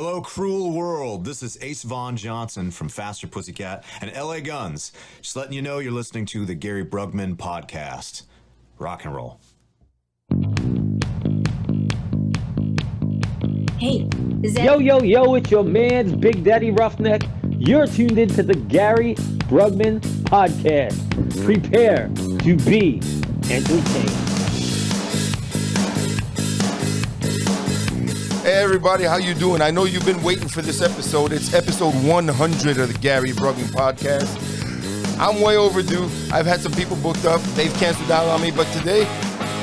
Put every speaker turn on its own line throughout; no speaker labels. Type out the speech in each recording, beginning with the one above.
Hello, cruel world. This is Ace Vaughn Johnson from Faster Pussycat and LA Guns. Just letting you know you're listening to the Gary Brugman podcast. Rock and roll.
Hey, is that...
Yo, it's your man's Big Daddy Roughneck. You're tuned into the Gary Brugman podcast. Prepare to be entertained.
Hey everybody, how you doing? I know you've been waiting for this episode. It's episode 100 of the Gary Brugman podcast. I'm way overdue. I've had some people booked up. They've canceled out on me, but today,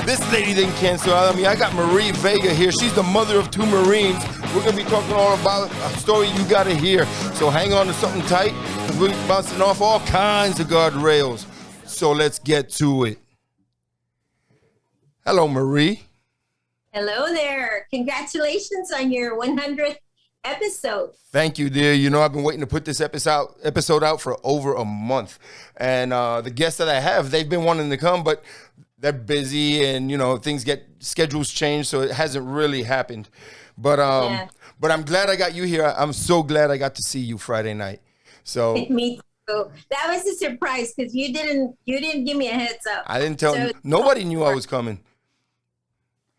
this lady didn't cancel out on me. I got Marie Vega here. She's the mother of 2 Marines. We're going to be talking all about a story you got to hear. So hang on to something tight, because we're bouncing off all kinds of guardrails. So let's get to it. Hello, Marie.
Hello there. Congratulations on your 100th episode.
Thank you, dear. You know, I've been waiting to put this episode out for over a month. And the guests that I have, they've been wanting to come, but they're busy and, you know, schedules change, so it hasn't really happened. But but I'm glad I got you here. I'm so glad I got to see you Friday night. So
me too. That was a surprise because you didn't give me a heads up.
I didn't tell nobody knew I was coming.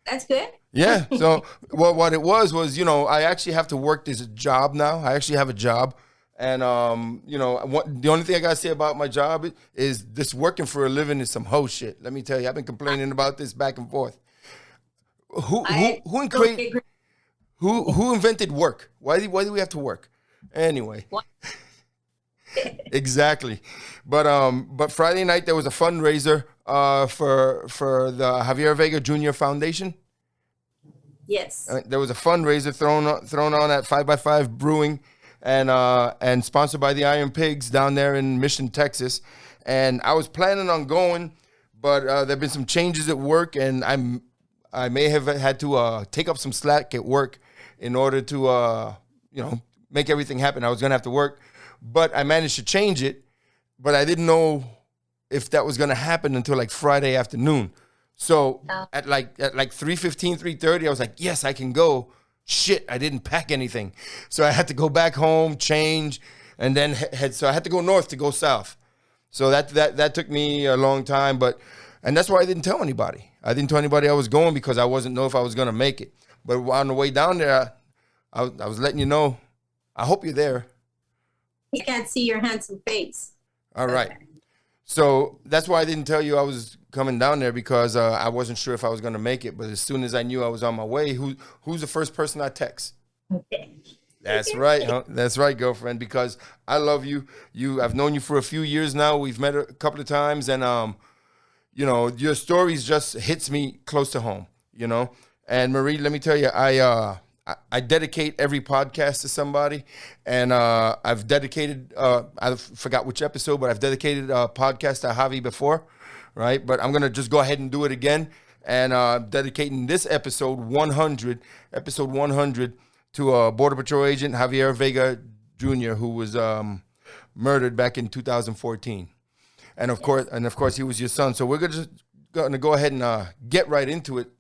That's good.
Yeah. So, well, what it was, you know, I actually have to work this job now. I actually have a job. And, you know, the only thing I got to say about my job is this working for a living is some hoe shit. Let me tell you, I've been complaining about this back and forth. Who invented work? Why do we have to work? Anyway. Exactly. But Friday night there was a fundraiser for the Javier Vega Jr. Foundation.
Yes.
There was a fundraiser thrown on at 5x5 Brewing and sponsored by the Iron Pigs down there in Mission, Texas. And I was planning on going, but there've been some changes at work, and I may have had to take up some slack at work in order to you know, make everything happen. I was gonna have to work, but I managed to change it. But I didn't know if that was gonna happen until like Friday afternoon. So at like 3:15, 3:30, I was like, yes, I can go. Shit, I didn't pack anything. So I had to go back home, change, and then head. So I had to go north to go south. So that took me a long time, and that's why I didn't tell anybody. I didn't tell anybody I was going because I wasn't know if I was gonna make it. But on the way down there, I was letting you know. I hope you're there.
You can't see your handsome face.
All right. So that's why I didn't tell you I was coming down there, because I wasn't sure if I was going to make it. But as soon as I knew I was on my way, who's the first person I text?
Okay.
That's right. Huh? That's right, girlfriend, because I love you. I've known you for a few years now. We've met a couple of times, and you know, your stories just hits me close to home, you know. And Marie, let me tell you, I dedicate every podcast to somebody, and I've dedicated, I forgot which episode, but I've dedicated a podcast to Javi before, right? But I'm going to just go ahead and do it again, and dedicating this episode 100 to Border Patrol agent Javier Vega Jr., who was murdered back in 2014. And of course, he was your son. So we're just going to go ahead and get right into it.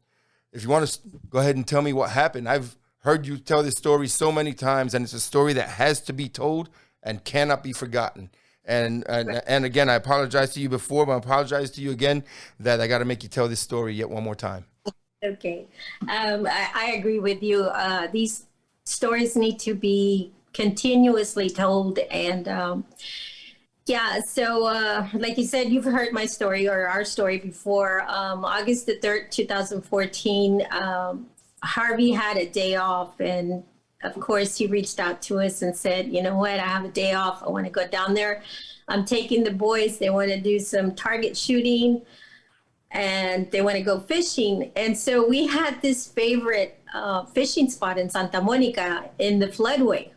If you want to go ahead and tell me what happened. I've heard you tell this story so many times, and it's a story that has to be told and cannot be forgotten. And again, I apologize to you before, but I apologize to you again that I got to make you tell this story yet one more time.
Okay. I agree with you. These stories need to be continuously told. And yeah, so like you said, you've heard my story or our story before. August the 3rd, 2014, Harvey had a day off, and of course he reached out to us and said, you know what, I have a day off. I want to go down there. I'm taking the boys. They want to do some target shooting and they want to go fishing. And so we had this favorite fishing spot in Santa Monica in the floodway.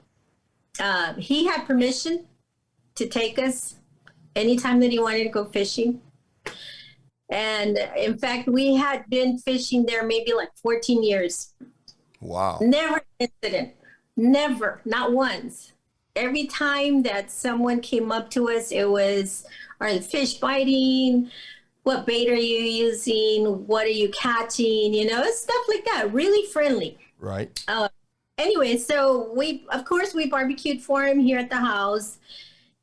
He had permission to take us anytime that he wanted to go fishing. And in fact, we had been fishing there maybe like 14 years.
Wow.
Never an incident. Never, not once. Every time that someone came up to us, it was, are the fish biting? What bait are you using? What are you catching? You know, stuff like that. Really friendly.
Right.
anyway, so of course, we barbecued for him here at the house.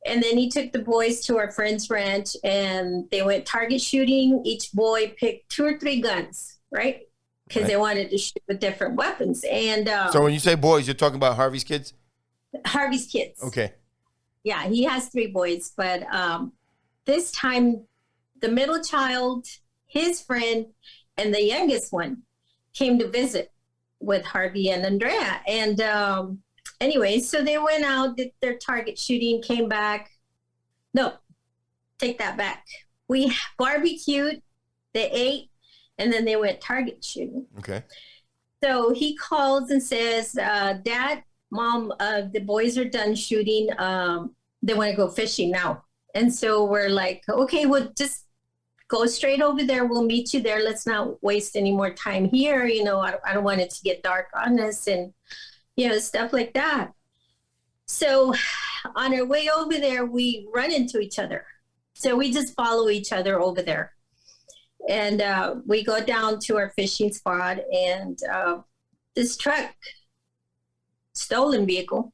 And then he took the boys to our friend's ranch and they went target shooting. Each boy picked 2 or 3 guns, right? Because they wanted to shoot with different weapons. And
So when you say boys, you're talking about Harvey's kids?
Harvey's kids.
Okay.
Yeah, he has 3 boys. But this time, the middle child, his friend, and the youngest one came to visit with Harvey and Andrea. And anyway, so they went out, did their target shooting, came back. No, take that back. We barbecued, they ate, and then they went target shooting.
Okay.
So he calls and says, Dad, Mom, the boys are done shooting. They want to go fishing now. And so we're like, okay, well, just go straight over there. We'll meet you there. Let's not waste any more time here. You know, I don't want it to get dark on us and, you know, stuff like that. So on our way over there, we run into each other. So we just follow each other over there. And we go down to our fishing spot, and this truck, stolen vehicle,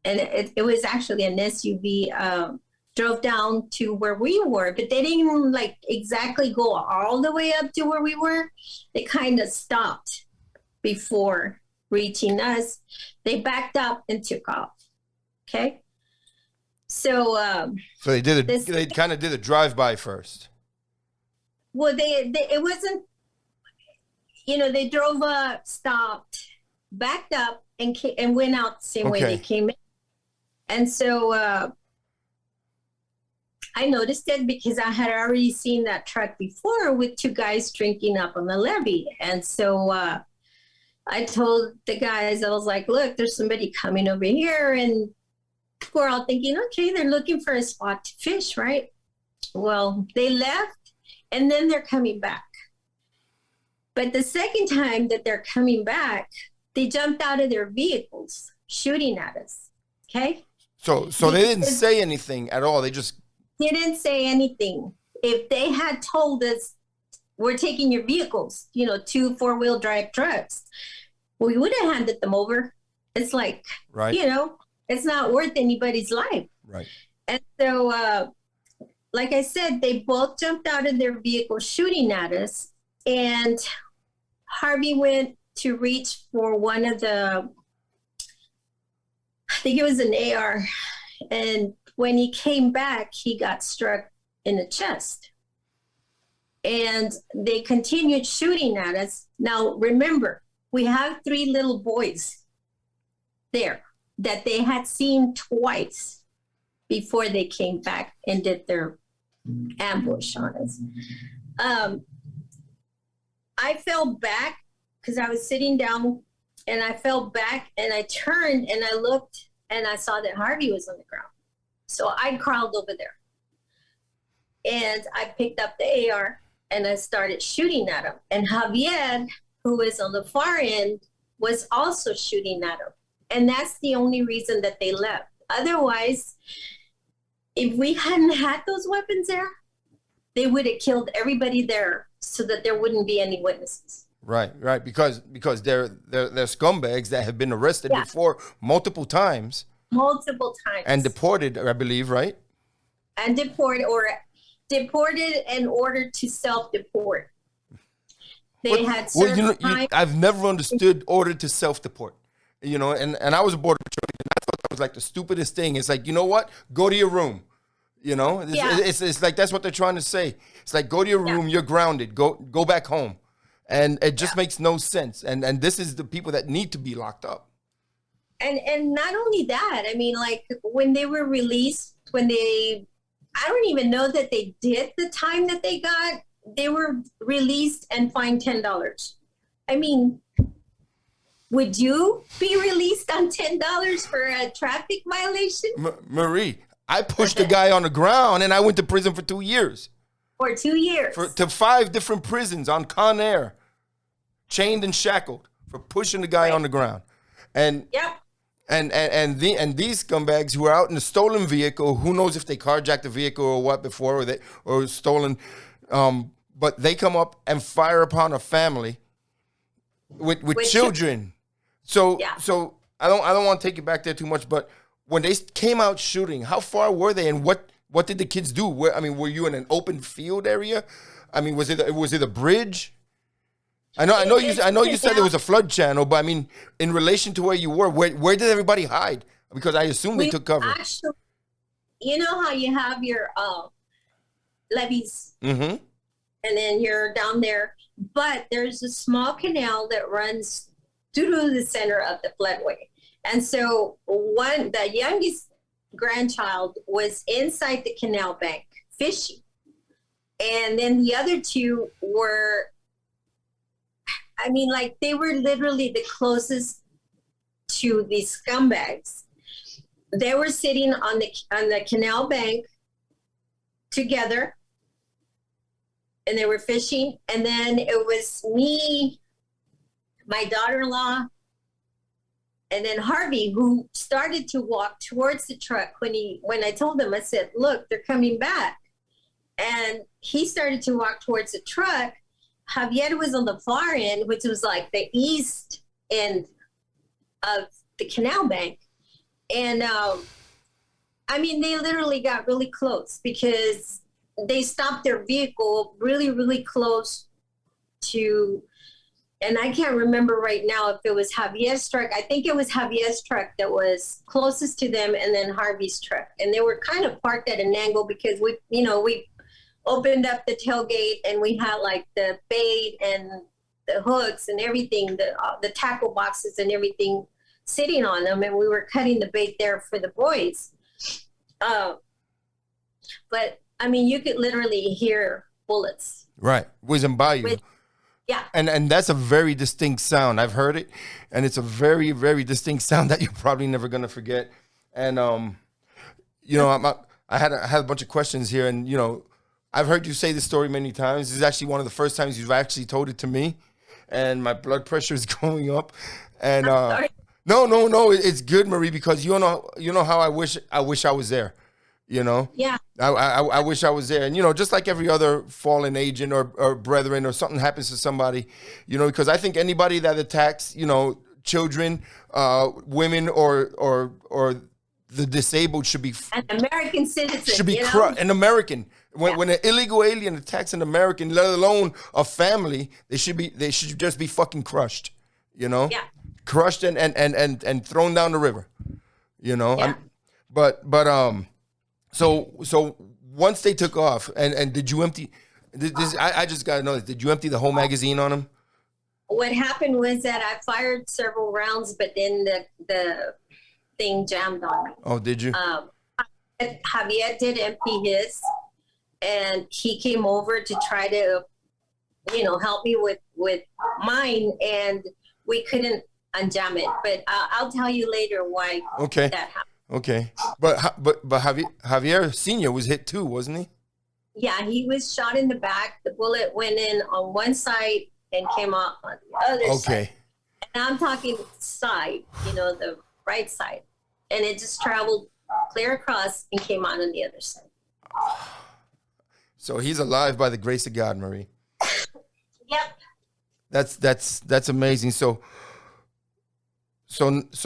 and it was actually an SUV, drove down to where we were, but they didn't like exactly go all the way up to where we were. They kind of stopped before reaching us. They backed up and took off. Okay. So
they kind of did a drive-by first.
Well, it wasn't, you know, they drove up, stopped, backed up, and went out the same way they came in. And so I noticed it because I had already seen that truck before with 2 guys drinking up on the levee. And so I told the guys, I was like, look, there's somebody coming over here. And we're all thinking, okay, they're looking for a spot to fish, right? Well, they left. And then they're coming back. But the second time that they're coming back, they jumped out of their vehicles shooting at us. Okay?
So they didn't say anything at all. They just
didn't say anything. If they had told us, we're taking your vehicles, you know, 2 4-wheel drive trucks, we would have handed them over. It's like,
right.
You know, it's not worth anybody's life.
Right.
And so, like I said, they both jumped out of their vehicle shooting at us, and Harvey went to reach for one of the, I think it was an AR, and when he came back, he got struck in the chest. And they continued shooting at us. Now, remember, we have 3 little boys there that they had seen twice before they came back and did their ambush on us. I fell back because I was sitting down, and I fell back, and I turned and I looked, and I saw that Harvey was on the ground. So I crawled over there, and I picked up the AR and I started shooting at him. And Javier, who was on the far end, was also shooting at him. And that's the only reason that they left. Otherwise, if we hadn't had those weapons there, they would have killed everybody there so that there wouldn't be any witnesses.
Right. Because they're scumbags that have been arrested before multiple times. And deported, I believe, right?
And deported and ordered to self-deport. They had served time.
I've never understood ordered to self-deport. You know, and I was a border patrol, and I thought that was like the stupidest thing. It's like, you know what? Go to your room. You know, it's like that's what they're trying to say. It's like, go to your room. You're grounded. Go back home. And it just makes no sense. And this is the people that need to be locked up.
And not only that, I mean, like when they were released, I don't even know that they did the time that they got. They were released and fined $10. I mean, would you be released on $10 for a traffic violation?
Marie, I pushed a guy on the ground and I went to prison for 2 years.
For 2 years.
To 5 different prisons on Con Air, chained and shackled for pushing the guy on the ground. And and these scumbags who are out in a stolen vehicle, who knows if they carjacked the vehicle or what before, or stolen, but they come up and fire upon a family with children. So
Yeah.
so I don't want to take you back there too much, but when they came out shooting, how far were they, and what did the kids do? Where, I mean, were you in an open field area? I mean, was it a bridge? I know you said there was a flood channel, but I mean, in relation to where you were, where did everybody hide? Because I assume they took cover.
Actually, you know how you have your levees,
Mm-hmm.
and then you're down there, but there's a small canal that runs through the center of the floodway. And so the youngest grandchild was inside the canal bank fishing. And then the other two were, I mean, like they were literally the closest to the scumbags. They were sitting on the canal bank together, and they were fishing. And then it was me, my daughter-in-law, and then Harvey, who started to walk towards the truck when I told him, I said, look, they're coming back. And he started to walk towards the truck. Javier was on the far end, which was like the east end of the canal bank. And I mean, they literally got really close because they stopped their vehicle really, really close to, and I can't remember right now if it was Javier's truck. I think it was Javier's truck that was closest to them, and then Harvey's truck. And they were kind of parked at an angle because we opened up the tailgate and we had like the bait and the hooks and everything, the tackle boxes and everything sitting on them, and we were cutting the bait there for the boys. But I mean, you could literally hear bullets
whizzing by you.
Yeah.
And that's a very distinct sound. I've heard it, and it's a very, very distinct sound that you're probably never gonna forget. And I had a bunch of questions here, and I've heard you say this story many times. This is actually one of the first times you've actually told it to me, and my blood pressure is going up. And no, it's good, Marie, because you know how I wish I was there.
Yeah.
I wish I was there. And, just like every other fallen agent or brethren, or something happens to somebody, because I think anybody that attacks, children, women, or the disabled should be
an American citizen.
Should be an American. When an illegal alien attacks an American, let alone a family, they should just be fucking crushed.
Yeah.
Crushed and thrown down the river.
Yeah.
So once they took off, and did you empty? I just gotta know this. Did you empty the whole magazine on them?
What happened was that I fired several rounds, but then the thing jammed on me.
Oh, did you?
Javier did empty his, and he came over to try to, help me with mine, and we couldn't unjam it. But I'll tell you later why that happened.
Okay, but Javier Senior was hit too, wasn't he?
Yeah, he was shot in the back. The bullet went in on one side and came out on the other side.
Okay.
And I'm talking side, the right side. And it just traveled clear across and came out on the other side.
So he's alive by the grace of God, Marie.
Yep.
That's amazing. So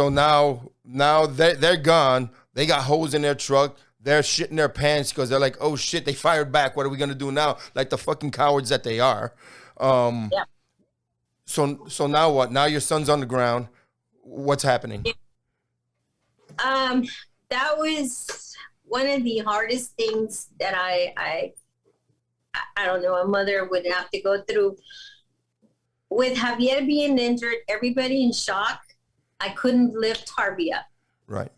now they're gone. They got holes in their truck. They're shitting their pants because they're like, oh shit, they fired back. What are we gonna do now? Like the fucking cowards that they are.
Yeah.
So now what? Now your son's on the ground. What's happening?
Yeah. That was one of the hardest things that I don't know, a mother would have to go through. With Javier being injured, everybody in shock. I couldn't lift Harvey up.
Right.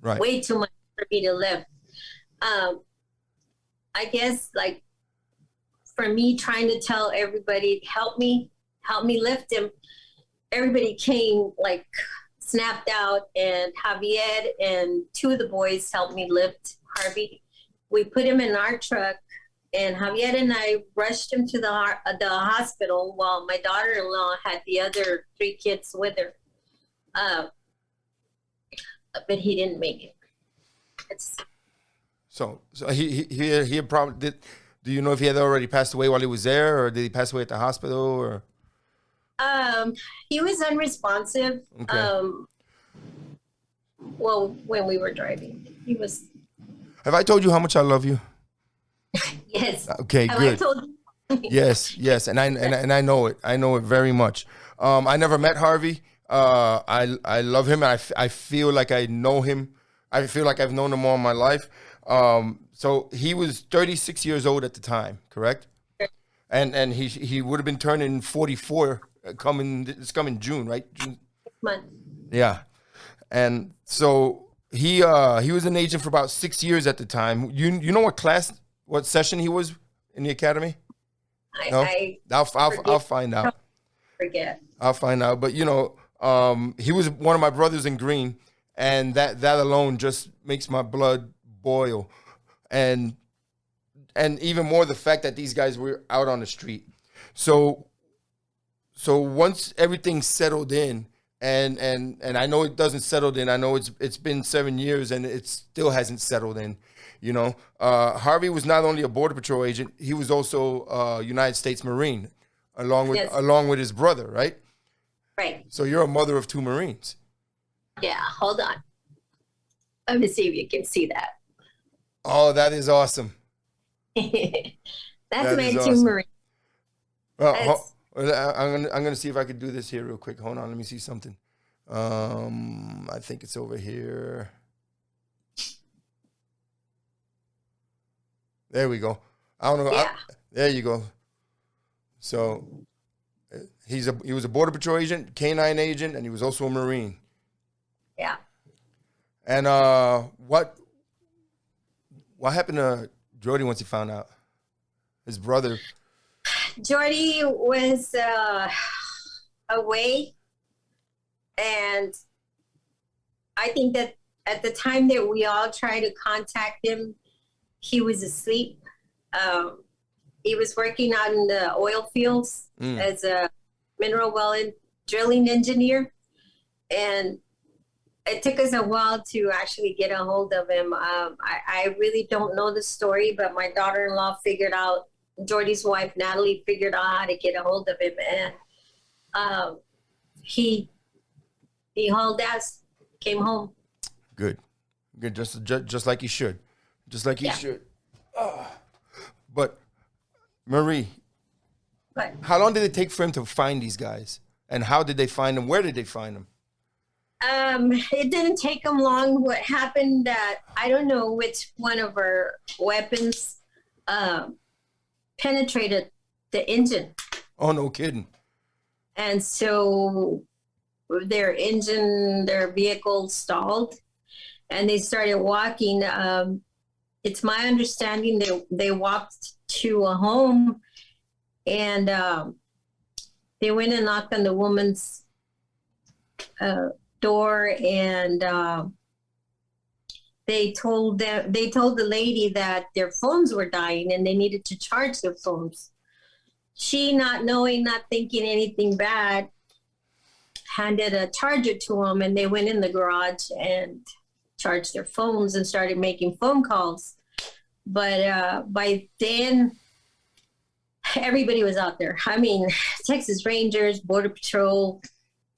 Right. Way too much for me to lift. I guess like for me trying to tell everybody, help me lift him. Everybody came like snapped out, and Javier and two of the boys helped me lift Harvey. We put him in our truck, and Javier and I rushed him to the hospital while my daughter-in-law had the other 3 kids with her. But he didn't make it.
So he probably did. Do you know if he had already passed away while he was there, or did he pass away at the hospital? Or
He was unresponsive.
Okay.
Well, when we were driving, he was.
Have I told you how much I love you?
Yes.
Okay,
Have
good.
I told you?
Yes, and I know it. I know it very much. I never met Harvey. I love him. I feel like I know him. I feel like I've known him all my life. So he was 36 years old at the time, correct? And he would have been turning 44 it's coming June, right? June.
Month.
Yeah. And so he was an agent for about 6 years at the time. You know what session he was in the academy? No? I'll find out.
Forget.
I'll find out. But he was one of my brothers in green, and that alone just makes my blood boil. And even more the fact that these guys were out on the street. So once everything settled in, and I know it doesn't settle in. I know it's been 7 years and it still hasn't settled in. Harvey was not only a Border Patrol agent, he was also a United States Marine, along with his brother, right?
Right.
So you're a mother of 2 Marines.
Yeah. Hold on. Let me see if you can see that.
Oh, that is awesome.
That's
That
my
is
2
awesome.
Marines.
Well, I'm gonna see if I could do this here real quick. Hold on, let me see something. I think it's over here. There we go. I don't know.
Yeah.
There you go. So he was a Border Patrol agent, K-9 agent, and he was also a Marine.
Yeah.
And what happened to Jordy once he found out? His brother.
Jordy was away, and I think that at the time that we all tried to contact him, he was asleep. He was working out in the oil fields as a mineral well drilling engineer, and it took us a while to actually get a hold of him. I really don't know the story, but my daughter-in-law figured out, Jordy's wife, Natalie, figured out how to get a hold of him. And he hauled ass, came home.
Good. Just like he should. Just like he should. But, Marie,
But
how long did it take for him to find these guys? And how did they find them? Where did they find them?
it didn't take him long. What happened that I don't know which one of our weapons penetrated the engine.
Oh, no kidding.
And so their vehicle stalled, and they started walking. It's my understanding they walked to a home, and they went and knocked on the woman's door, and they told the lady that their phones were dying and they needed to charge their phones. She, not knowing, not thinking anything bad, handed a charger to them, and they went in the garage and charged their phones and started making phone calls. But by then, everybody was out there. I mean, Texas Rangers, Border Patrol,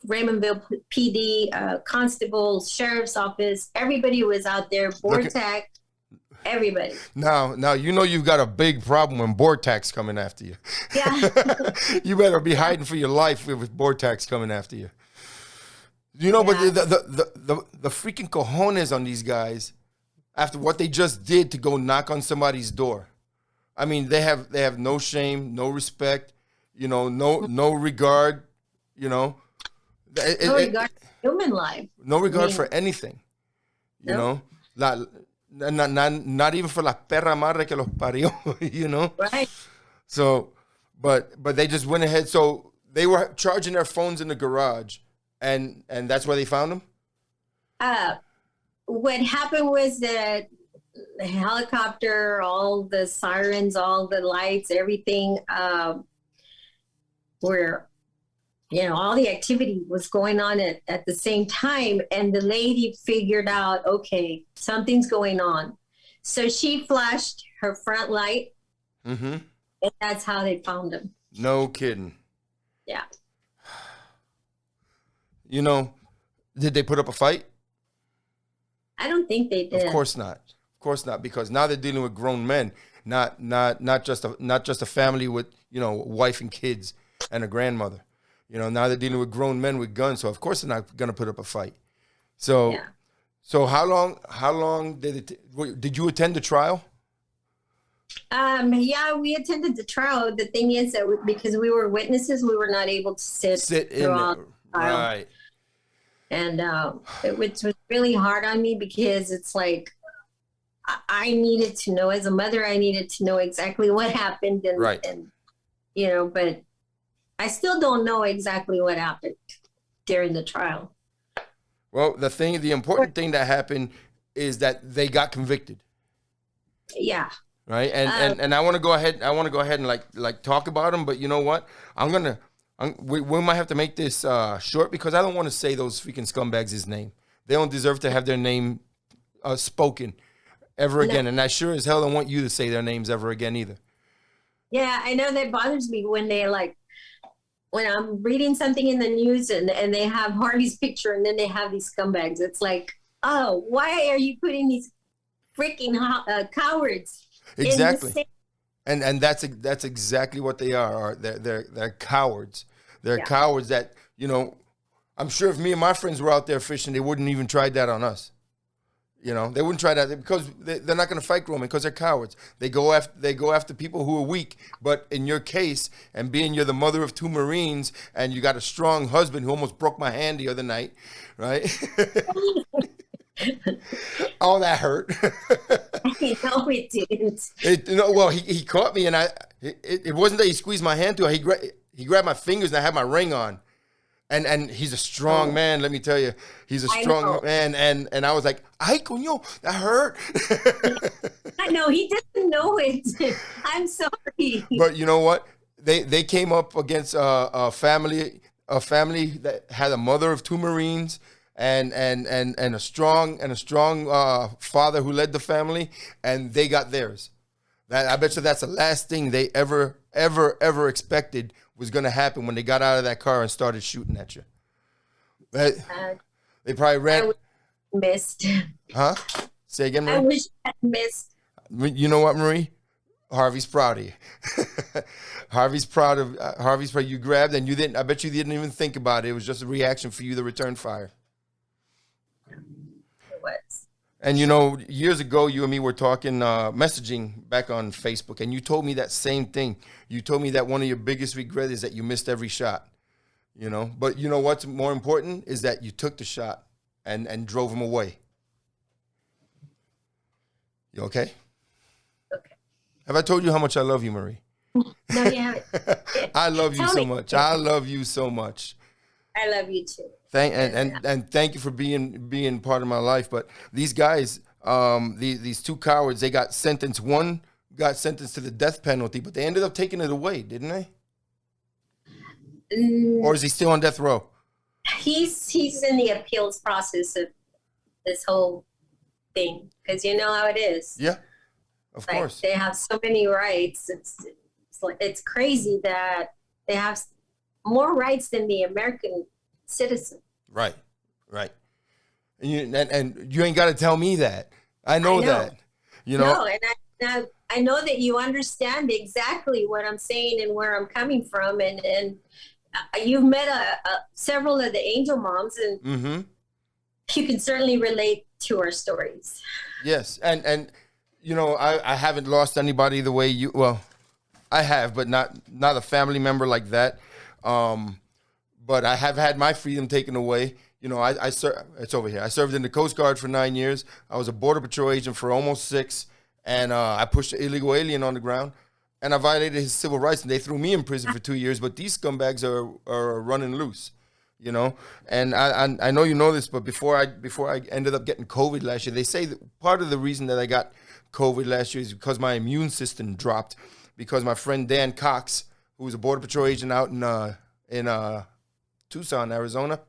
Raymondville PD, constables, sheriff's office, everybody was out there. Bortac, everybody.
Now you've got a big problem when Bortax coming after you.
Yeah.
You better be hiding for your life with Bortax coming after you. But the freaking cojones on these guys after what they just did to go knock on somebody's door. I mean, they have no shame, no respect, no regard,
No regard for human life.
No regard for anything.
No.
Not even for la perra madre que los parió,
Right.
So, but they just went ahead. So they were charging their phones in the garage, and that's where they found them?
What happened was that the helicopter, all the sirens, all the lights, everything were, all the activity was going on at the same time. And the lady figured out, okay, something's going on. So she flashed her front light, and that's how they found him.
No kidding.
Yeah.
you know, did they put up a fight?
I don't think they did.
Of course not. Of course not, because now they're dealing with grown men, not just a family with, you know, wife and kids and a grandmother. You know, now they're dealing with grown men with guns, so of course they're not going to put up a fight. So,
Yeah.
so how long did you attend the trial?
Yeah, we attended the trial. The thing is that because we were witnesses, we were not able to sit
In
throughout
there.
the trial.
Right.
And it was really hard on me because it's like I needed to know, as a mother, I needed to know exactly what happened. And,
Right.
and you know, but I still don't know exactly what happened during the trial.
Well, the important thing that happened is that they got convicted.
Yeah.
Right. And I want to go ahead and like talk about them. But you know what? We might have to make this short because I don't want to say those freaking scumbags' name. They don't deserve to have their name spoken ever again. And I sure as hell don't want you to say their names ever again either.
Yeah, I know that bothers me when when I'm reading something in the news and they have Harvey's picture and then they have these scumbags. It's like, oh, why are you putting these freaking cowards?
Exactly. And that's exactly what they are. They're cowards. They're cowards that, you know, I'm sure if me and my friends were out there fishing, they wouldn't even try that on us. You know, they wouldn't try that because they're not going to fight grown men because they're cowards. They go after people who are weak. But in your case, and being you're the mother of 2 Marines and you got a strong husband who almost broke my hand the other night, right? Oh, that hurt.
No, it didn't.
Well, he caught me, and it wasn't that he squeezed my hand too. He grabbed my fingers, and I had my ring on. And he's a strong man, let me tell you. He's a strong man, and I was like, "Ay, coño, that hurt."
I know he doesn't know it. I'm sorry.
But you know what? They came up against a family that had a mother of 2 Marines and a strong father who led the family, and they got theirs. I bet you that's the last thing they ever expected was going to happen when they got out of that car and started shooting at you. They probably ran.
I missed.
Huh? Say again, Marie?
I wish I missed.
You know what, Marie? Harvey's proud of you. Harvey's proud you grabbed and you didn't. I bet you didn't even think about it. It was just a reaction for you to return fire.
It was.
And you know, years ago, you and me were talking, messaging back on Facebook, and you told me that same thing. You told me that one of your biggest regrets is that you missed every shot. You know, but you know what's more important is that you took the shot and drove him away. You okay?
Okay.
Have I told you how much I love you, Marie?
No, you haven't.
I love you
Tell
so
me.
much. I love you so much.
I love you too.
And thank you for being part of my life. But these guys, these 2 cowards, they got sentenced. One got sentenced to the death penalty, but they ended up taking it away, didn't they? Or is he still on death row?
He's in the appeals process of this whole thing because you know how it is.
Yeah, of
Like,
course.
they have so many rights. It's crazy that they have more rights than the American citizen.
Right. And you ain't got to tell me that. I know that. You know.
No, and I know that you understand exactly what I'm saying and where I'm coming from, and you've met several of the angel moms, and you can certainly relate to our stories.
Yes, and you know, I haven't lost anybody the way you. Well, I have, but not a family member like that. But I have had my freedom taken away. You know, it's over here. I served in the Coast Guard for 9 years. I was a Border Patrol agent for almost 6. And I pushed an illegal alien on the ground. And I violated his civil rights. And they threw me in prison for 2 years. But these scumbags are running loose, you know. And I know you know this, but before I ended up getting COVID last year, they say that part of the reason that I got COVID last year is because my immune system dropped. Because my friend Dan Cox, who was a Border Patrol agent out in Tucson, Arizona,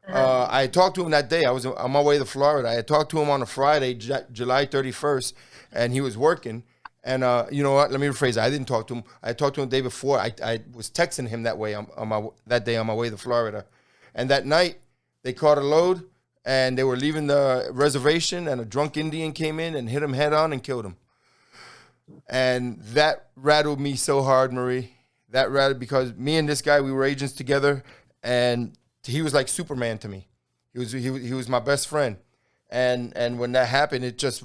I had talked to him that day. I was on my way to Florida. I had talked to him on a Friday, July 31st, and he was working. And you know what? Let me rephrase it. I didn't talk to him. I talked to him the day before. I was texting him that way that day on my way to Florida. And that night, they caught a load, and they were leaving the reservation, and a drunk Indian came in and hit him head on and killed him. And that rattled me so hard, Marie. That rattled, because me and this guy, we were agents together, and he was like Superman to me. He was my best friend. And when that happened, it just,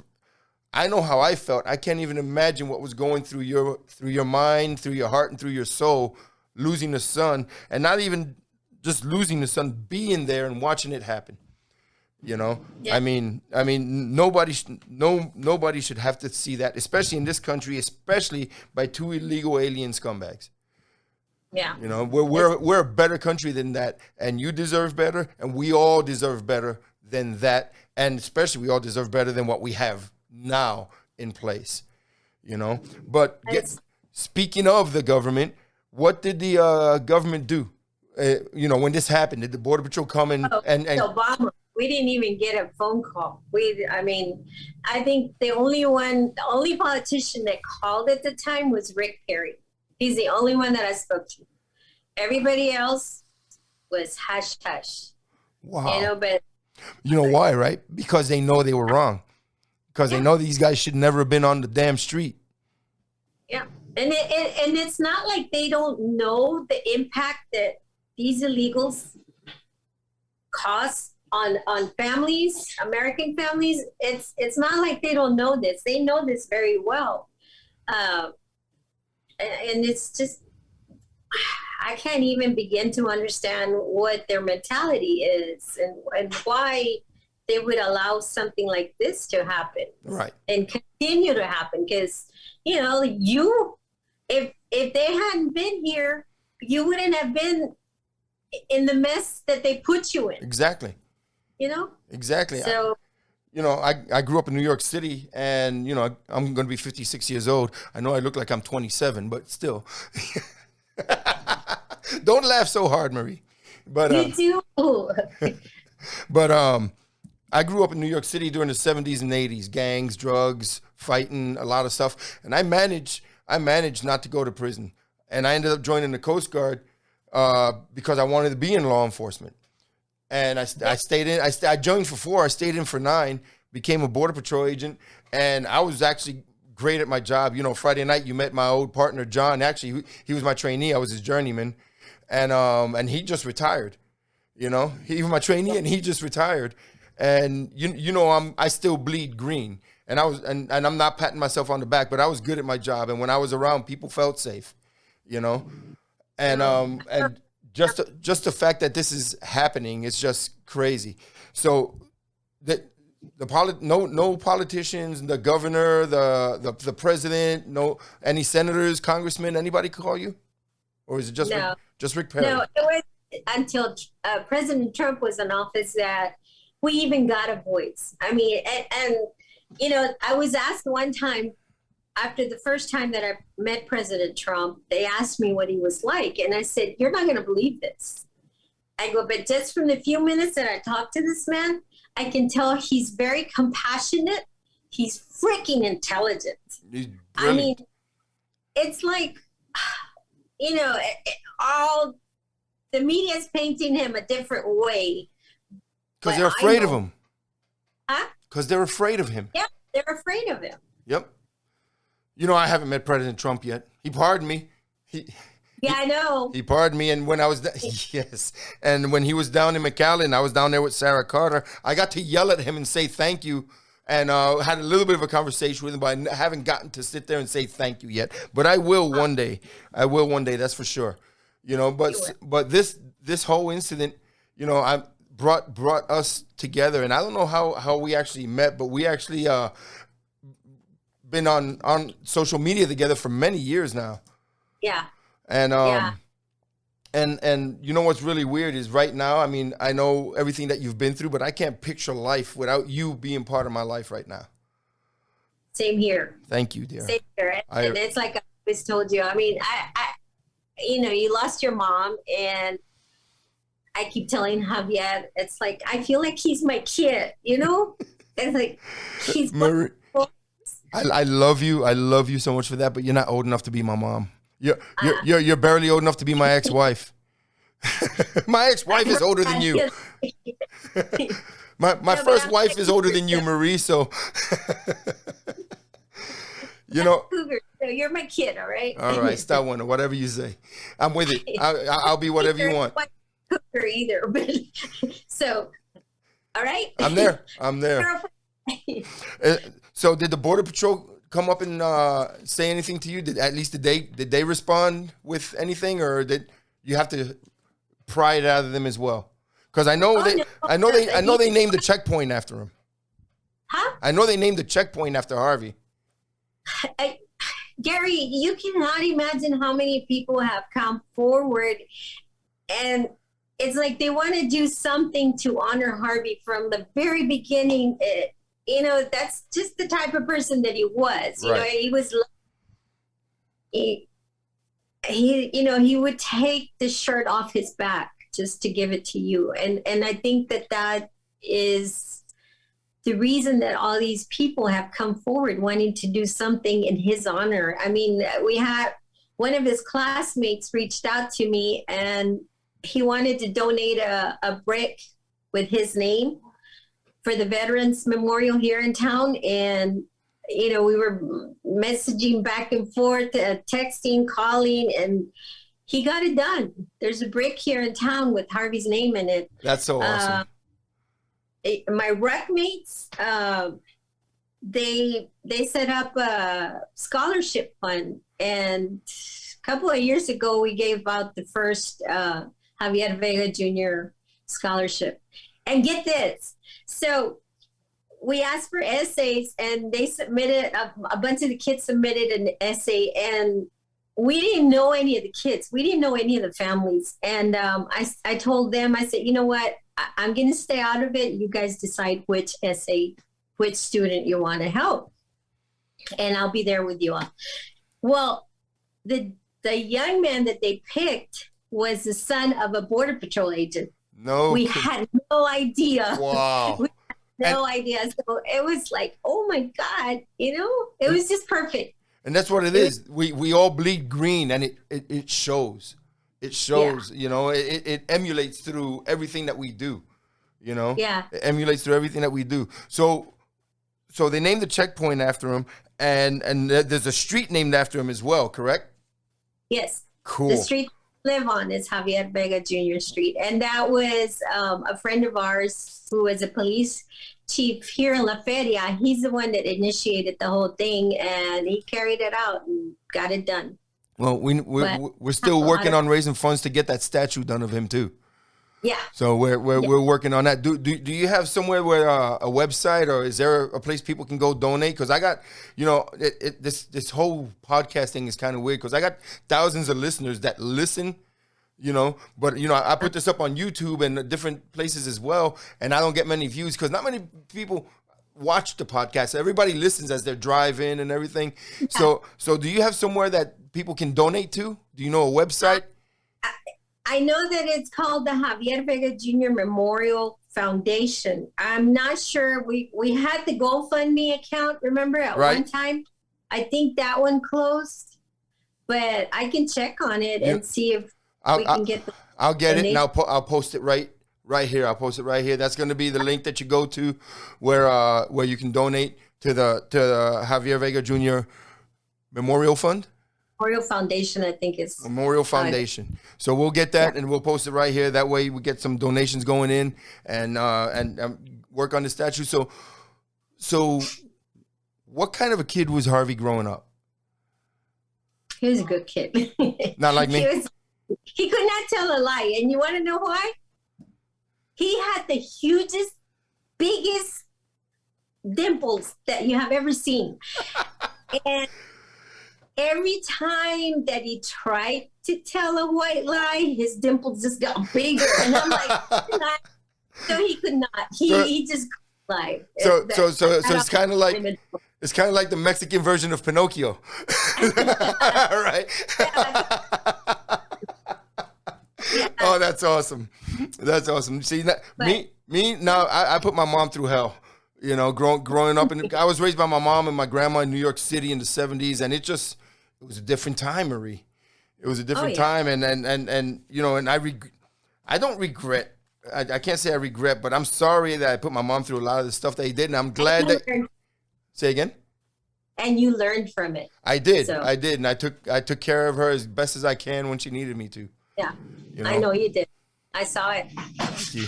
I know how I felt. I can't even imagine what was going through your mind, through your heart, and through your soul, losing a son, and not even just losing the son, being there and watching it happen. You know, yeah. I mean, nobody should have to see that, especially in this country, especially by two illegal alien scumbags.
Yeah,
you know, we're a better country than that, and you deserve better, and we all deserve better than that, and especially we all deserve better than what we have now in place. You know, but speaking of the government, what did the government do? You know, when this happened, did the Border Patrol come and
Obama? We didn't even get a phone call. I think the only politician that called at the time was Rick Perry. He's the only one that I spoke to. Everybody else was hush hush.
Wow.
You know, but
you know why, right? Because they know they were wrong. Because they know these guys should never have been on the damn street.
Yeah, and it's not like they don't know the impact that these illegals cause on families, American families. It's not like they don't know this. They know this very well. And it's just, I can't even begin to understand what their mentality is and why they would allow something like this to happen.
Right.
And continue to happen. Because, you know, if they hadn't been here, you wouldn't have been in the mess that they put you in.
Exactly.
You know?
Exactly.
So,
I grew up in New York City, and, I'm going to be 56 years old. I know I look like I'm 27, but still. Don't laugh so hard, Marie. But
you do.
But I grew up in New York City during the 70s and 80s, gangs, drugs, fighting, a lot of stuff. And I managed not to go to prison. And I ended up joining the Coast Guard because I wanted to be in law enforcement. And I stayed in. I joined for 4. I stayed in for 9. Became a Border Patrol agent, and I was actually great at my job. Friday night you met my old partner John. Actually, he was my trainee. I was his journeyman, and he just retired. He was my trainee, and he just retired. And I still bleed green, and I'm not patting myself on the back, but I was good at my job, and when I was around, people felt safe. And just the fact that this is happening is just crazy. So no politicians, the governor, the president, any senators, congressmen, anybody call you, or is it just Rick Perry?
No, it was until President Trump was in office that we even got a voice. I mean, and I was asked one time, after the first time that I met President Trump, they asked me what he was like. And I said, you're not going to believe this. I go, but just from the few minutes that I talked to this man, I can tell he's very compassionate. He's freaking intelligent.
He's brilliant.
I mean, it's like, all the media is painting him a different way.
Because they're afraid of him.
Huh?
Because they're afraid of him.
Yeah, they're afraid of him.
Yep. I haven't met President Trump yet. He pardoned me.
I know.
He pardoned me, and when I was yes, and when he was down in McAllen, I was down there with Sarah Carter. I got to yell at him and say thank you, and had a little bit of a conversation with him, but I haven't gotten to sit there and say thank you yet. But I will one day. I will one day. That's for sure. But this whole incident, I brought us together, and I don't know how we actually met, but we actually been on social media together for many years now.
Yeah.
And and what's really weird is right now, I mean, I know everything that you've been through, but I can't picture life without you being part of my life right now.
Same here.
Thank you, dear.
Same here. And it's like I always told you. I mean, I you lost your mom, and I keep telling Javier, it's like I feel like he's my kid. It's like he's.
Marie, I love you. I love you so much for that, but you're not old enough to be my mom. You're barely old enough to be my ex-wife. My ex-wife is older than you. My first wife is older than you, Marie. So, you know.
Cougar, so you're my kid, all right?
All right, Star Wonder, whatever you say. I'm with it. I'll be whatever you want.
Cougar either, but so, all right.
I'm there. So did the Border Patrol come up and say anything to you? Did they respond with anything, or did you have to pry it out of them as well? Because I know they named the checkpoint after him.
Huh?
I know they named the checkpoint after Harvey.
Gary, you cannot imagine how many people have come forward, and it's like they want to do something to honor Harvey from the very beginning. That's just the type of person that he was. You know, he was. He would take the shirt off his back just to give it to you, and I think that is the reason that all these people have come forward wanting to do something in his honor. I mean, we had one of his classmates reached out to me, and he wanted to donate a brick with his name for the Veterans Memorial here in town. And, we were messaging back and forth, texting, calling, and he got it done. There's a brick here in town with Harvey's name in it.
That's so awesome.
My rec mates, they set up a scholarship fund, and a couple of years ago we gave out the first Javier Vega Jr. scholarship. And get this, so we asked for essays, and they submitted, a bunch of the kids submitted an essay, and we didn't know any of the kids. We didn't know any of the families. And I told them, I said, you know what, I'm going to stay out of it. You guys decide which student you want to help, and I'll be there with you all. Well, the young man that they picked was the son of a Border Patrol agent. We had no idea.
Wow.
We had no idea. So it was like, oh my God, it was just perfect.
And that's what it is. We all bleed green, and it shows. It shows, it emulates through everything that we do,
Yeah.
It emulates through everything that we do. So they named the checkpoint after him, and there's a street named after him as well, correct?
Yes.
Cool.
The street I live on is Javier Vega Jr. Street. And that was a friend of ours who was a police chief here in La Feria. He's the one that initiated the whole thing, and he carried it out and got it done.
Well, we're still working on raising funds to get that statue done of him too.
Yeah.
So we're working on that. Do you have somewhere where a website, or is there a place people can go donate? Because I got, this whole podcast thing is kind of weird because I got thousands of listeners that listen, but I put this up on YouTube and different places as well, and I don't get many views because not many people watch the podcast. Everybody listens as they're driving and everything. Yeah. So do you have somewhere that people can donate to? Do you know a website?
I know that it's called the Javier Vega Jr. Memorial Foundation. I'm not sure. We had the GoFundMe account, remember, at one time. I think that one closed, but I can check on it and see if we can get the
I'll get donation. It, and I'll post it right here. I'll post it right here. That's going to be the link that you go to where you can donate to the Javier Vega Jr. Memorial Fund.
Memorial Foundation, I think is.
Memorial Foundation. So we'll get that and we'll post it right here. That way we get some donations going in and work on the statue. So what kind of a kid was Harvey growing up?
He was a good kid.
Not like me?
He could not tell a lie. And you want to know why? He had the hugest, biggest dimples that you have ever seen. And every time that he tried to tell a white lie, his dimples just got bigger. And I'm like, so he could not. He just couldn't lie.
So it's kind of like the Mexican version of Pinocchio. Right?
Yeah.
Oh, that's awesome. That's awesome. See, now I put my mom through hell. Growing up, and I was raised by my mom and my grandma in New York City in the 70s, and it was a different time, Marie. It was a different time, and I don't regret. I can't say I regret, but I'm sorry that I put my mom through a lot of the stuff that he did, and I'm glad that. Say again.
And you learned from it.
I did.
So.
I did, and I took care of her as best as I can when she needed me to.
Yeah,
You know?
I know you did. I saw it.
Thank you.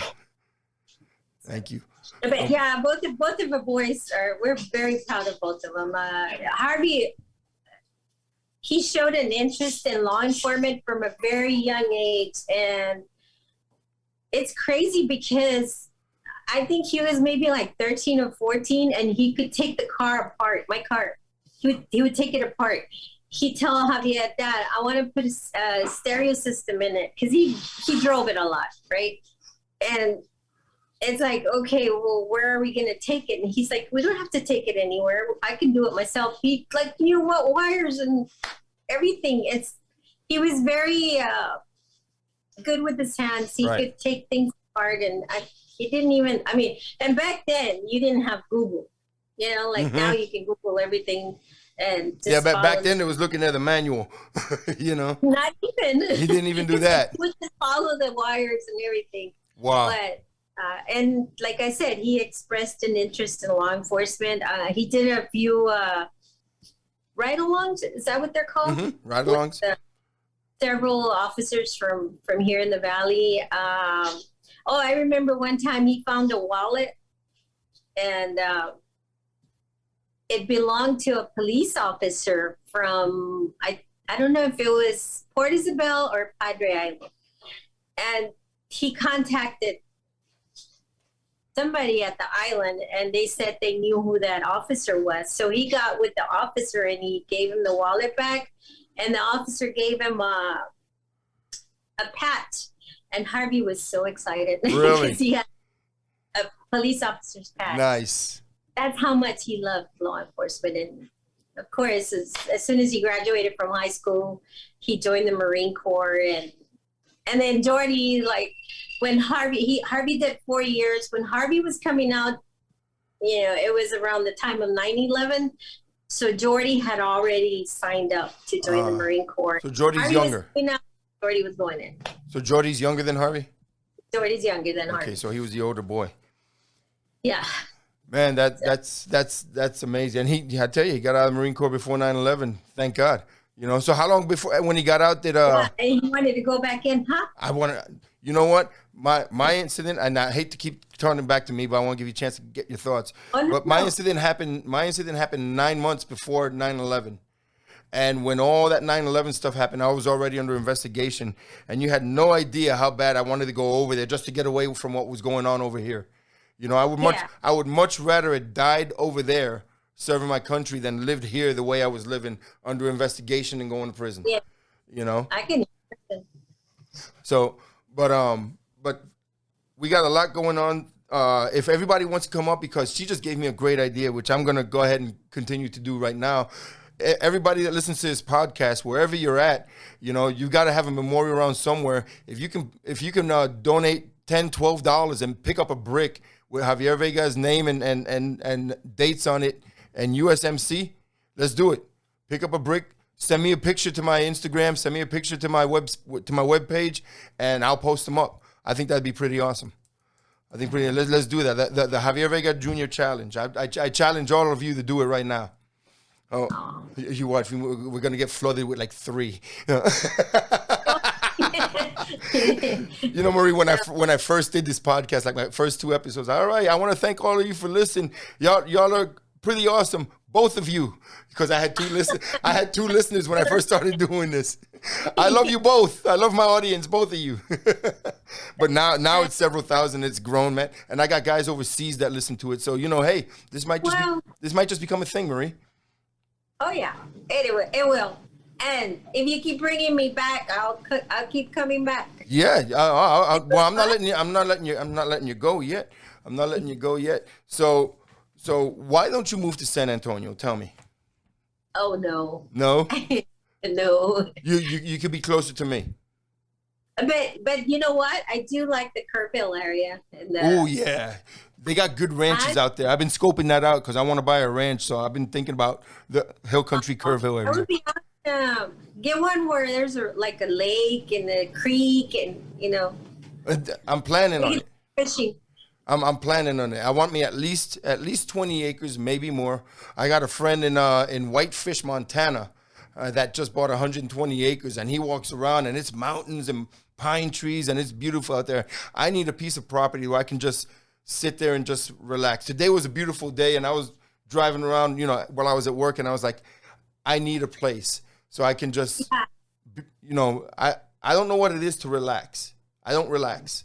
Thank you.
But yeah, both of the boys we're very proud of both of them. Harvey, he showed an interest in law enforcement from a very young age, and it's crazy because I think he was maybe like 13 or 14, and he could take the car apart. My car, he would take it apart. He'd tell Javier, Dad, I want to put a stereo system in it, because he drove it a lot, right? And it's like, okay, well, where are we going to take it? And he's like, we don't have to take it anywhere. I can do it myself. He like, you know what, wires and everything. He was very good with his hands. He
Right.
could take things apart, and he didn't even, and back then you didn't have Google, like now you can Google everything. And just
back then it was looking at the manual,
Not even.
He didn't even do that.
He would just follow the wires and everything.
Wow.
But and like I said, he expressed an interest in law enforcement. He did a few ride-alongs. Is that what they're called?
Ride-alongs.
Several officers from here in the valley. I remember one time he found a wallet, and it belonged to a police officer from I don't know if it was Port Isabel or Padre Island, and he contacted somebody at the island, and they said they knew who that officer was. So he got with the officer, and he gave him the wallet back, and the officer gave him a patch, and Harvey was so excited.
Really?
Because he had a police officer's patch.
Nice.
That's how much he loved law enforcement. And of course, as soon as he graduated from high school, he joined the Marine Corps. And then Jordy, like when Harvey did 4 years. When Harvey was coming out, it was around the time of 9/11. So Jordy had already signed up to join the Marine Corps.
So Jordy's
Harvey
younger.
Jordy was going in.
So Jordy's younger than Harvey?
Jordy's younger than Harvey.
Okay, so he was the older boy.
Yeah.
Man, that's amazing. And I tell you, he got out of the Marine Corps before 9/11. Thank God. So how long before, when he got out, did
And he wanted to go back in, huh?
I want to, you know what? My incident, and I hate to keep turning back to me, but I want to give you a chance to get your thoughts.
Oh, no,
But my incident happened 9 months before 9/11. And when all that 9/11 stuff happened, I was already under investigation, and you had no idea how bad I wanted to go over there just to get away from what was going on over here. I would much rather have died over there serving my country than lived here the way I was living under investigation and going to prison.
Yeah. I can imagine.
So, but we got a lot going on. If everybody wants to come up, because she just gave me a great idea, which I'm going to go ahead and continue to do right now. Everybody that listens to this podcast, wherever you're at, you got to have a memorial around somewhere. If you can donate $10, $12 and pick up a brick with Javier Vega's name and dates on it and USMC, let's do it. Pick up a brick, send me a picture to my Instagram, send me a picture to my web page, and I'll post them up. I think that'd be pretty awesome. Let's do that. The Javier Vega Jr. Challenge. I challenge all of you to do it right now. Oh, you watch. We're gonna get flooded with like 3. Marie, when I first did this podcast, like my first 2 episodes, all right, I want to thank all of you for listening. Y'all are pretty awesome, both of you, because I had 2 listeners when I first started doing this. I love you both. I love my audience, both of you. But now it's several thousand. It's grown, man, and I got guys overseas that listen to it. So hey, this might just become a thing, Marie.
Oh yeah, it will. And if you keep bringing me back, I'll keep coming back.
Yeah. Well, I'm not letting you go yet. I'm not letting you go yet. So why don't you move to San Antonio? Tell me.
Oh no.
No.
No.
You could be closer to me.
But you know what? I do like the Kerrville area.
Oh yeah. They got good ranches out there. I've been scoping that out because I want to buy a ranch. So I've been thinking about the Hill Country Kerrville area.
That would be awesome. Get one where there's like a lake and a creek, and
I'm planning on it.
Fishing.
I'm planning on it. I want me at least 20 acres, maybe more. I got a friend in Whitefish, Montana, that just bought 120 acres, and he walks around and it's mountains and pine trees and it's beautiful out there. I need a piece of property where I can just sit there and just relax. Today was a beautiful day, and I was driving around, while I was at work, and I was like, I need a place so I can just, I don't know what it is to relax. I don't relax.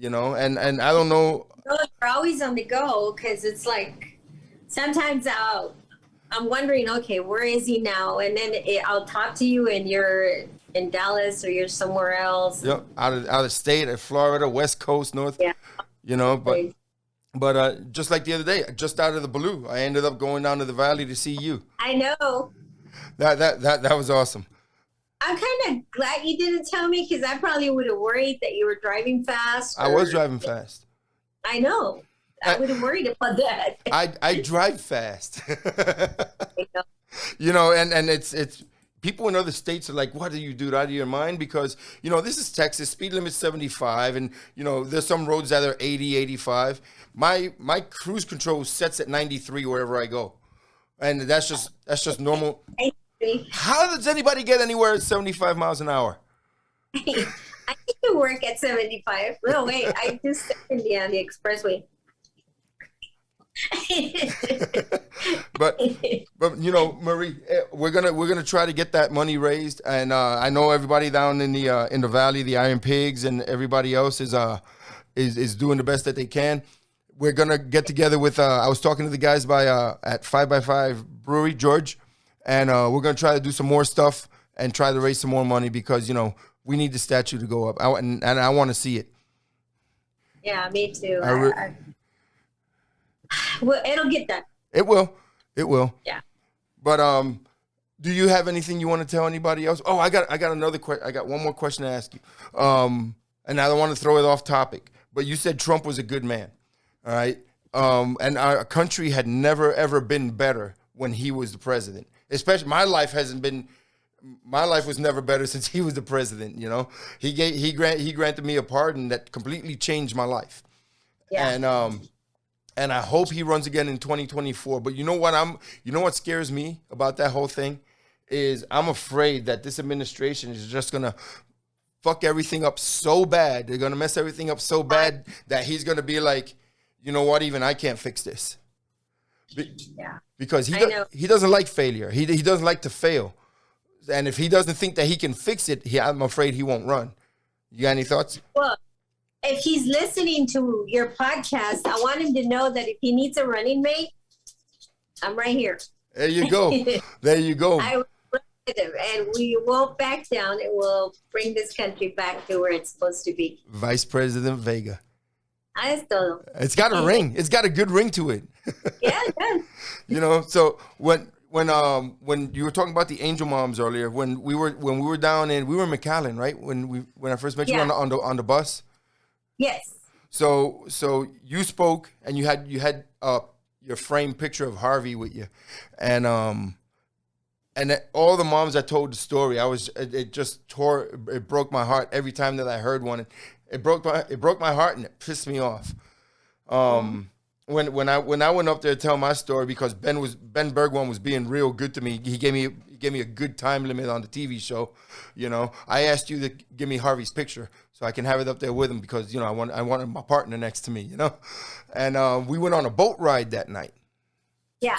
And I don't know.
No, you're always on the go, because it's like sometimes I'm wondering, okay, where is he now? And then I'll talk to you and you're in Dallas or you're somewhere else.
Yep, out of state, at Florida, West Coast, North.
Yeah.
But just like the other day, just out of the blue, I ended up going down to the valley to see you.
I know.
That was awesome.
I'm kind of glad you didn't tell me, because I probably would have worried that you were driving fast.
I was driving fast.
I know. I would have worried about that.
I drive fast. And it's people in other states are like, what do you do out of your mind? Because, this is Texas, speed limit's 75, and, there's some roads that are 80, 85. My cruise control sets at 93 wherever I go. And that's just normal. How does anybody get anywhere at 75 miles an hour?
I think you work at 75. No, wait, I just stepped on the expressway.
but Marie, we're gonna try to get that money raised, and I know everybody down in the valley, the Iron Pigs, and everybody else is doing the best that they can. We're gonna get together with I was talking to the guys at 5x5 Brewery, George, and we're gonna try to do some more stuff and try to raise some more money, because we need the statue to go up, and I want to see it.
Yeah, me too. Well, it'll get done.
It will.
Yeah.
But do you have anything you want to tell anybody else? Oh, I got another question. I got one more question to ask you. And I don't want to throw it off topic, but you said Trump was a good man. All right. And our country had never ever been better when he was the president. Especially my life was never better since he was the president. He granted me a pardon that completely changed my life.
Yeah.
And I hope he runs again in 2024. But you know what scares me about that whole thing is I'm afraid that this administration is just gonna fuck everything up so bad. They're gonna mess everything up so bad that he's gonna be like, you know what? Even I can't fix this.
Yeah.
Because he doesn't like failure. He doesn't like to fail. And if he doesn't think that he can fix it, I'm afraid he won't run. You got any thoughts?
Well, if he's listening to your podcast, I want him to know that if he needs a running mate, I'm right here.
There you go. There you go.
I will run with him, and we won't back down, and we'll bring this country back to where it's supposed to be.
Vice President Vega.
It's
got a ring. It's got a good ring to it.
Yeah, it does.
So when you were talking about the Angel Moms earlier, when we were down we were in McAllen, right? When I first met you on the bus.
Yes.
So you spoke, and you had your framed picture of Harvey with you, and all the moms that told the story, it broke my heart every time that I heard one. It broke my heart, and it pissed me off. When I went up there to tell my story, because Ben Brugman was being real good to me. He gave me a good time limit on the TV show. I asked you to give me Harvey's picture so I can have it up there with him, because I wanted my partner next to me. And we went on a boat ride that night.
Yeah.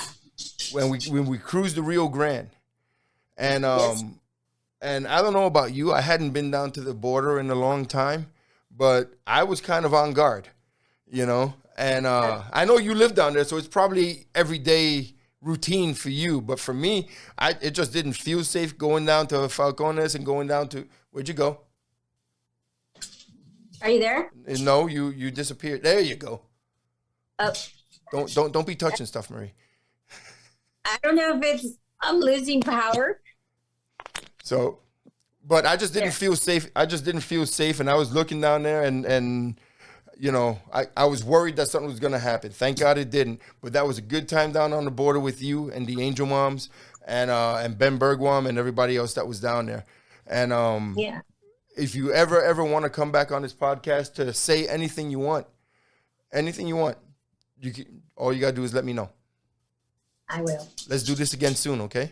When we cruised the Rio Grande, and
Yes.
and I don't know about you, I hadn't been down to the border in a long time, but I was kind of on guard, And I know you live down there, so it's probably everyday routine for you. But for me, it just didn't feel safe going down to Falcones and going down to, where'd you go?
Are you there?
No, you disappeared. There you go.
Oh.
Don't be touching stuff, Marie.
I don't know if I'm losing power.
So, but I just didn't feel safe. And I was looking down there, and I was worried that something was going to happen. Thank God it didn't. But that was a good time down on the border with you and the Angel Moms and Ben Bergwam and everybody else that was down there. And
Yeah.
if you ever want to come back on this podcast to say anything you want, all you got to do is let me know.
I will.
Let's do this again soon, okay?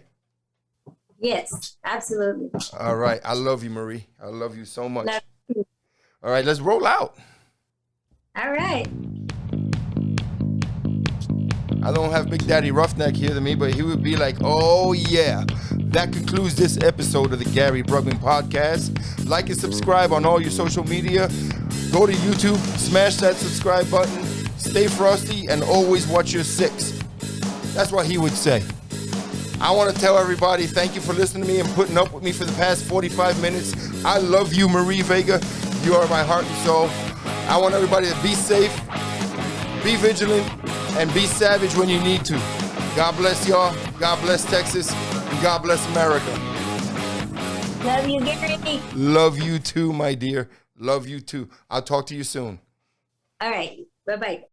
Yes, absolutely.
All right. I love you, Marie. I love you so much.
Love you.
All right, let's roll out.
All right.
I don't have Big Daddy Roughneck here to me, but he would be like, oh, yeah. That concludes this episode of the Gary Brugman Podcast. Like and subscribe on all your social media. Go to YouTube, smash that subscribe button, stay frosty, and always watch your six. That's what he would say. I want to tell everybody thank you for listening to me and putting up with me for the past 45 minutes. I love you, Marie Vega. You are my heart and soul. I want everybody to be safe, be vigilant, and be savage when you need to. God bless y'all. God bless Texas. And God bless America.
Love you, Gary.
Love you too, my dear. Love you too. I'll talk to you soon.
All right. Bye-bye.